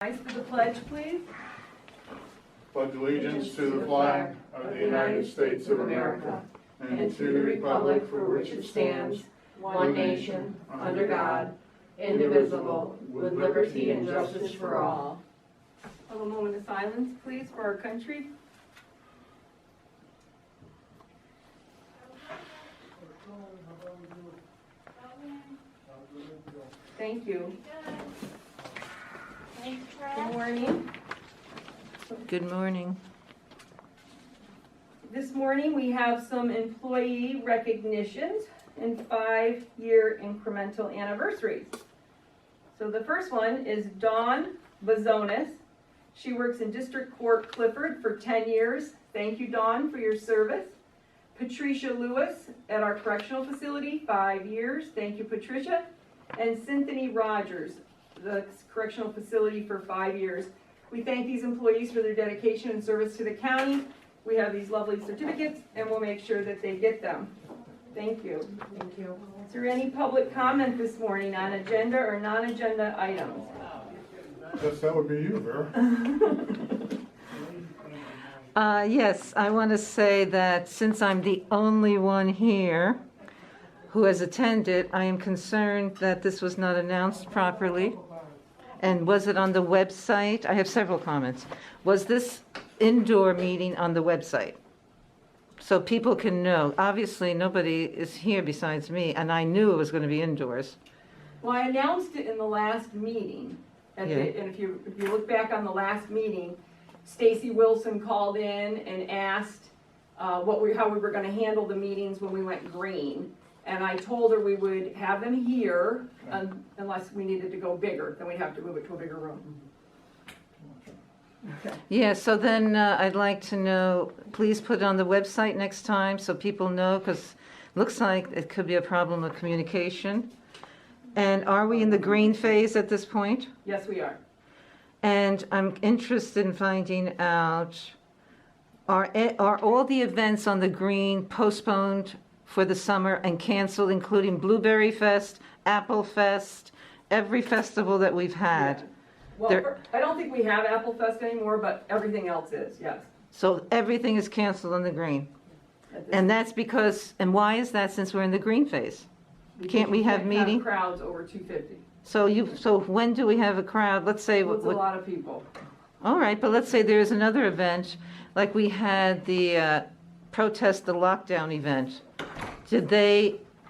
Rise for the pledge, please. Pledge allegiance to the flag of the United States of America and to the republic for which it stands, one nation, under God, indivisible, with liberty and justice for all. A moment of silence, please, for our country. Thank you. Good morning. Good morning. This morning we have some employee recognitions and 5-year incremental anniversaries. So the first one is Dawn Bazonis. She works in District Court Clifford for 10 years. Thank you, Dawn, for your service. Patricia Lewis at our correctional facility, 5 years. Thank you, Patricia. And Cynthia Rogers, the correctional facility, for 5 years. We thank these employees for their dedication and service to the county. We have these lovely certificates, and we'll make sure that they get them. Thank you. Thank you. Is there any public comment this morning on agenda or non-agenda items? Yes, that would be you, Vera. Yes, I want to say that since I'm the only one here who has attended, I am concerned that this was not announced properly. And was it on the website? I have several comments. Was this indoor meeting on the website? So people can know. Obviously, nobody is here besides me, and I knew it was going to be indoors. Well, I announced it in the last meeting. And if you look back on the last meeting, Stacy Wilson called in and asked how we were going to handle the meetings when we went green. And I told her we would have them here unless we needed to go bigger. Then we'd have to move it to a bigger room. Okay. Yeah, so then I'd like to know, please put it on the website next time so people know, because it looks like it could be a problem of communication. And are we in the green phase at this point? Yes, we are. And I'm interested in finding out, are all the events on the green postponed for the summer and canceled, including Blueberry Fest, Apple Fest, every festival that we've had? Yeah. Well, I don't think we have Apple Fest anymore, but everything else is, yes. So everything is canceled on the green? And that's because, and why is that since we're in the green phase? Can't we have meeting? Crowds over 250. So when do we have a crowd? Let's say. Well, it's a lot of people. All right, but let's say there's another event, like we had the protest, the lockdown event.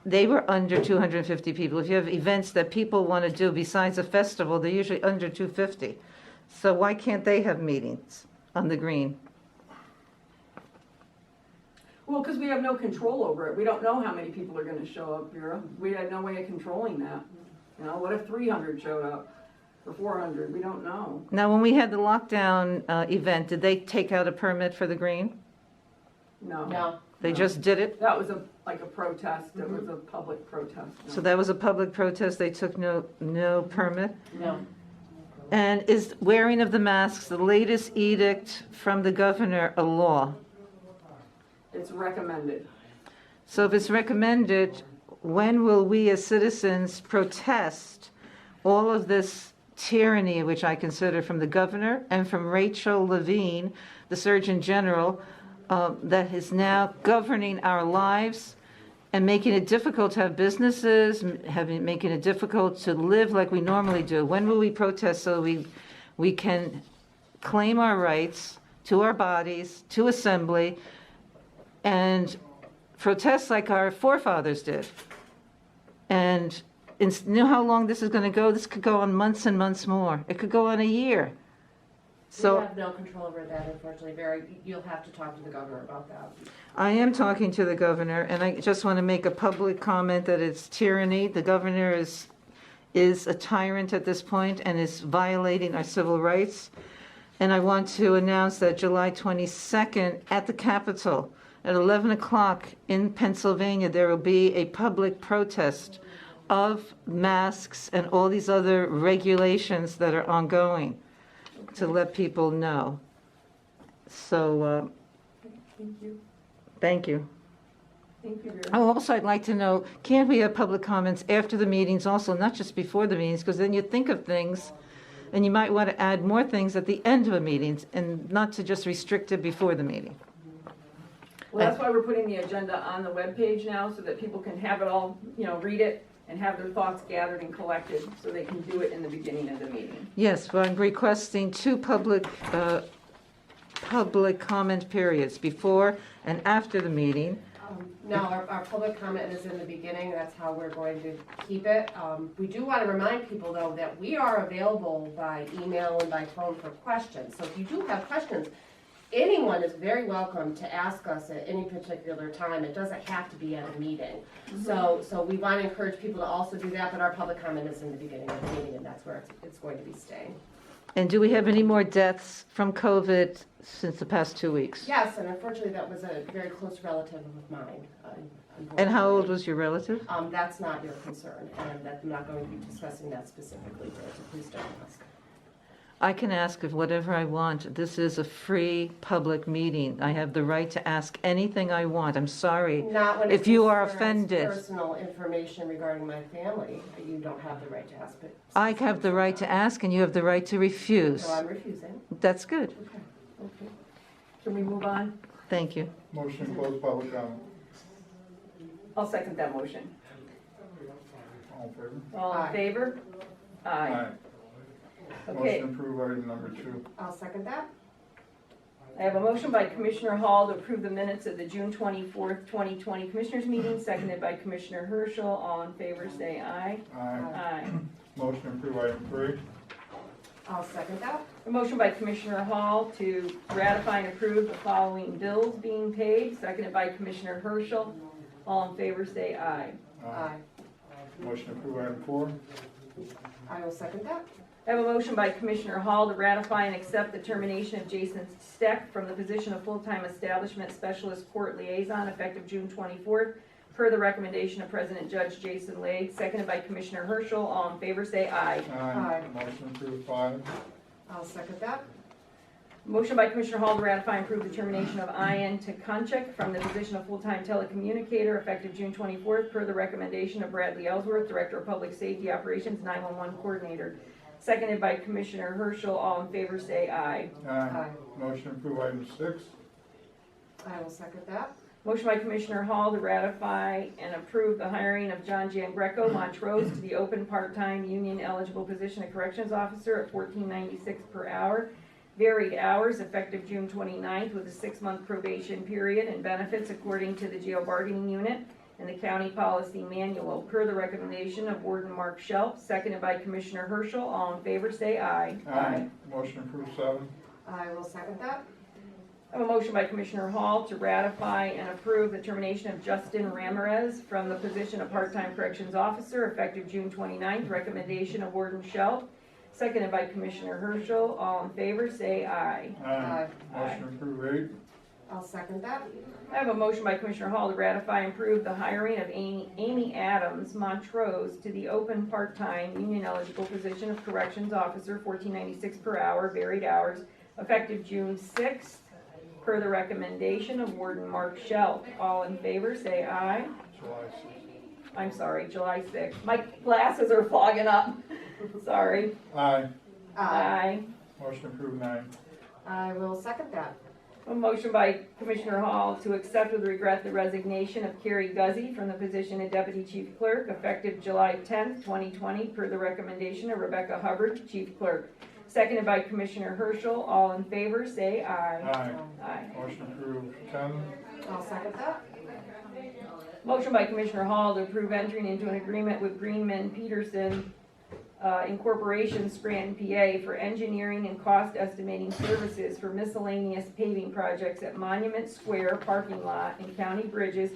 They were under 250 people. If you have events that people want to do besides a festival, they're usually under 250. So why can't they have meetings on the green? Well, because we have no control over it. We don't know how many people are going to show up, Vera. We had no way of controlling that. You know, what if 300 showed up or 400? We don't know. Now, when we had the lockdown event, did they take out a permit for the green? No. No. They just did it? That was like a protest. It was a public protest. No. So that was a public protest, they took no permit? No. And is wearing of the masks, the latest edict from the governor, a law? It's recommended. So if it's recommended, when will we as citizens protest all of this tyranny, which I consider from the governor and from Rachel Levine, the Surgeon General, that is now governing our lives and making it difficult to have businesses, making it difficult to live like we normally do? When will we protest so we can claim our rights to our bodies, to assembly, and protest like our forefathers did? And you know how long this is going to go? This could go on months and months more. It could go on a year. So we have no control over that, unfortunately. You'll have to talk to the governor about that. I am talking to the governor, and I just want to make a public comment that it's tyranny. The governor is a tyrant at this point and is violating our civil rights. And I want to announce that July 22nd at the Capitol at 11 o'clock in Pennsylvania, there will be a public protest of masks and all these other regulations that are ongoing, to let people know. So, Thank you. thank you. Thank you, Vera. Oh, also, I'd like to know, can't we have public comments after the meetings also, not just before the meetings, because then you think of things And you might want to add more things at the end of a meeting and not to just restrict it before the meeting. Well, that's why we're putting the agenda on the webpage now, so that people can have it all, read it and have their thoughts gathered and collected, so they can do it in the beginning of the meeting. Yes, well, I'm requesting two public comment periods, before and after the meeting. No, our public comment is in the beginning, that's how we're going to keep it. We do want to remind people, though, that we are available by email and by phone for questions. So if you do have questions, anyone is very welcome to ask us at any particular time. It doesn't have to be at a meeting. So we want to encourage people to also do that, but our public comment is in the beginning of the meeting, and that's where it's going to be staying. And do we have any more deaths from COVID since the past 2 weeks? Yes, and unfortunately, that was a very close relative of mine. And how old was your relative? That's not your concern, and I'm not going to be discussing that specifically today, so please don't ask. I can ask of whatever I want. This is a free public meeting. I have the right to ask anything I want. I'm sorry. Not when If it you are concerns offended. personal information regarding my family, you don't have the right to ask it. I have the right to ask and you have the right to refuse. So I'm refusing. That's good. Okay. Can we move on? Thank you. Motion to close public comment. I'll second that motion. All in favor? All in Aye. favor? Aye. Okay, Motion to approve item number 2. I'll second that. I have a motion by Commissioner Hall to approve the minutes of the June 24th, 2020 Commissioners meeting, seconded by Commissioner Herschel. All in favor, say aye. Aye. Aye. Motion to approve item 3. I'll second that. A motion by Commissioner Hall to ratify and approve the following bills being paid, seconded by Commissioner Herschel. All in favor, say aye. Aye. Motion to approve item 4. I will second that. I have a motion by Commissioner Hall to ratify and accept the termination of Jason Steck from the position of full-time establishment specialist court liaison effective June 24th, per the recommendation of President Judge Jason Lake, seconded by Commissioner Herschel. All in favor, say aye. Aye. Motion to approve 5. I'll second that. Motion by Commissioner Hall to ratify and approve the termination of Ian Tkaczyk from the position of full-time telecommunicator effective June 24th, per the recommendation of Bradley Ellsworth, Director of Public Safety Operations 911 Coordinator, seconded by Commissioner Herschel. All in favor, say aye. Aye. Motion to approve item 6. I will second that. Motion by Commissioner Hall to ratify and approve the hiring of John Giangreco Montrose to the open part-time union-eligible position of Corrections Officer at $14.96 per hour, varied hours, effective June 29th, with a 6-month probation period and benefits according to the jail bargaining unit and the county policy manual, per the recommendation of Warden Mark Shelp, seconded by Commissioner Herschel. All in favor, say aye. Motion to approve 7. I will second that. I have a motion by Commissioner Hall to ratify and approve the termination of Justin Ramirez from the position of part-time corrections officer effective June 29th, recommendation of Warden Shelp, seconded by Commissioner Herschel. All in favor, say aye. Aye. Motion to approve 8. I'll second that. I have a motion by Commissioner Hall to ratify and approve the hiring of Amy Adams Montrose to the open part-time union-eligible position of corrections officer, $14.96 per hour, varied hours, effective June 6th, per the recommendation of Warden Mark Shelp. All in favor, say aye. July 6th. I'm sorry, July 6th. My glasses are fogging up. Sorry. Aye. Aye. Motion to approve 9. I will second that. A motion by Commissioner Hall to accept with regret the resignation of Carrie Guzzi from the position of Deputy Chief Clerk effective July 10th, 2020, per the recommendation of Rebecca Hubbard, Chief Clerk. Seconded by Commissioner Herschel. All in favor, say aye. Aye. Aye. Motion to approve 10. I'll second that. Motion by Commissioner Hall to approve entering into an agreement with Greenman Peterson Incorporation, Scranton, PA, for engineering and cost estimating services for miscellaneous paving projects at Monument Square parking lot and county bridges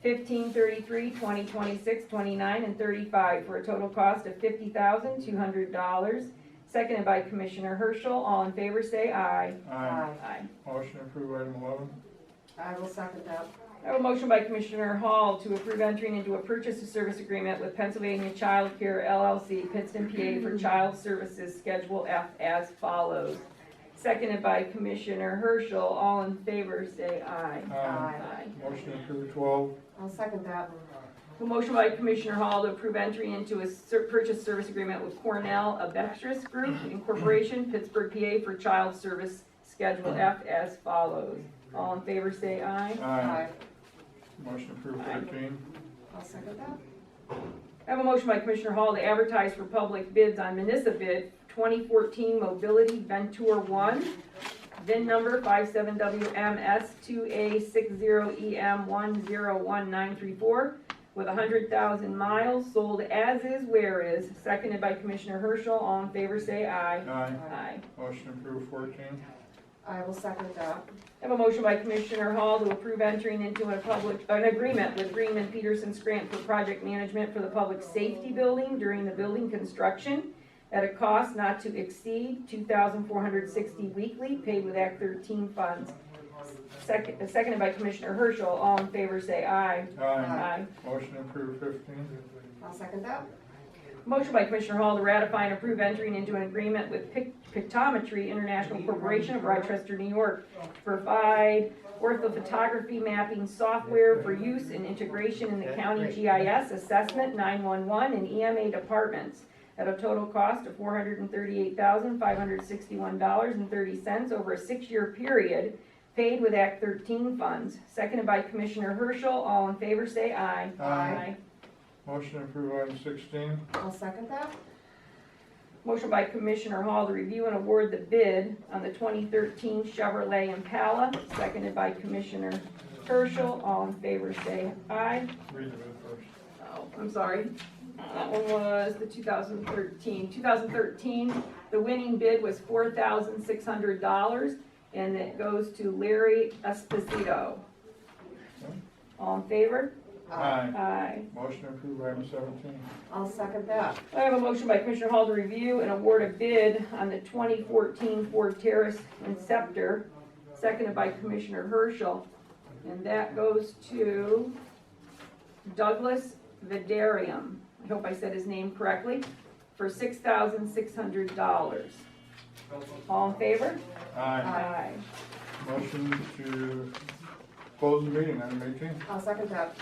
1533, 2026, 29, and 35 for a total cost of $50,200. Seconded by Commissioner Herschel. All in favor, say aye. Aye. Aye. Motion to approve item 11. I will second that. I have a motion by Commissioner Hall to approve entering into a purchase of service agreement with Pennsylvania Child Care LLC, Pittston, PA, for child services Schedule F as follows. Seconded by Commissioner Herschel. All in favor, say aye. Aye. Aye. Motion to approve 12. I'll second that. A motion by Commissioner Hall to approve entry into a purchase service agreement with Cornell Abextras Group Incorporation, Pittsburgh, PA, for child service Schedule F as follows. All in favor say aye. Aye. Motion approved 13. I'll second that. I have a motion by Commissioner Hall to advertise for public bids on municipal bid 2014 Mobility Venture 1, VIN number 57WMS2A60EM101934, with 100,000 miles, sold as is, where is, seconded by Commissioner Herschel. All in favor say aye. Aye. Aye. Motion approved 14. I will second that. I have a motion by Commissioner Hall to approve entering into an agreement with Greenman Peterson Scranton for project management for the public safety building during the building construction at a cost not to exceed $2,460 weekly, paid with Act 13 funds. Seconded by Commissioner Herschel. All in favor say aye. Aye. Motion approved 15. I'll second that. Motion by Commissioner Hall to ratify and approve entering into an agreement with Pictometry International Corporation of Rochester, New York, to provide orthophotography mapping software for use and integration in the county GIS assessment, 911, and EMA departments at a total cost of $438,561.30 over a 6-year period, paid with Act 13 funds. Seconded by Commissioner Herschel. All in favor say aye. Aye. Motion approved item 16. I'll second that. Motion by Commissioner Hall to review and award the bid on the 2013 Chevrolet Impala, seconded by Commissioner Herschel. All in favor say aye. Read the bid first. Oh, I'm sorry. That one was the 2013. 2013, the winning bid was $4,600, and it goes to Larry Esposito. All in favor? Aye. Aye. Motion approved item 17. I'll second that. I have a motion by Commissioner Hall to review and award a bid on the 2014 Ford Terrace Inceptor, seconded by Commissioner Herschel. And that goes to Douglas Vidarium. I hope I said his name correctly, for $6,600. All in favor? Aye. Motion to close the meeting, item 18. I'll second that.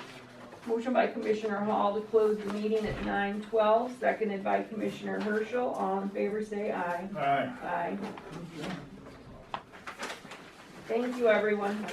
Motion by Commissioner Hall to close the meeting at 9:12, seconded by Commissioner Herschel. All in favor say aye. Aye. Aye. Thank you, everyone.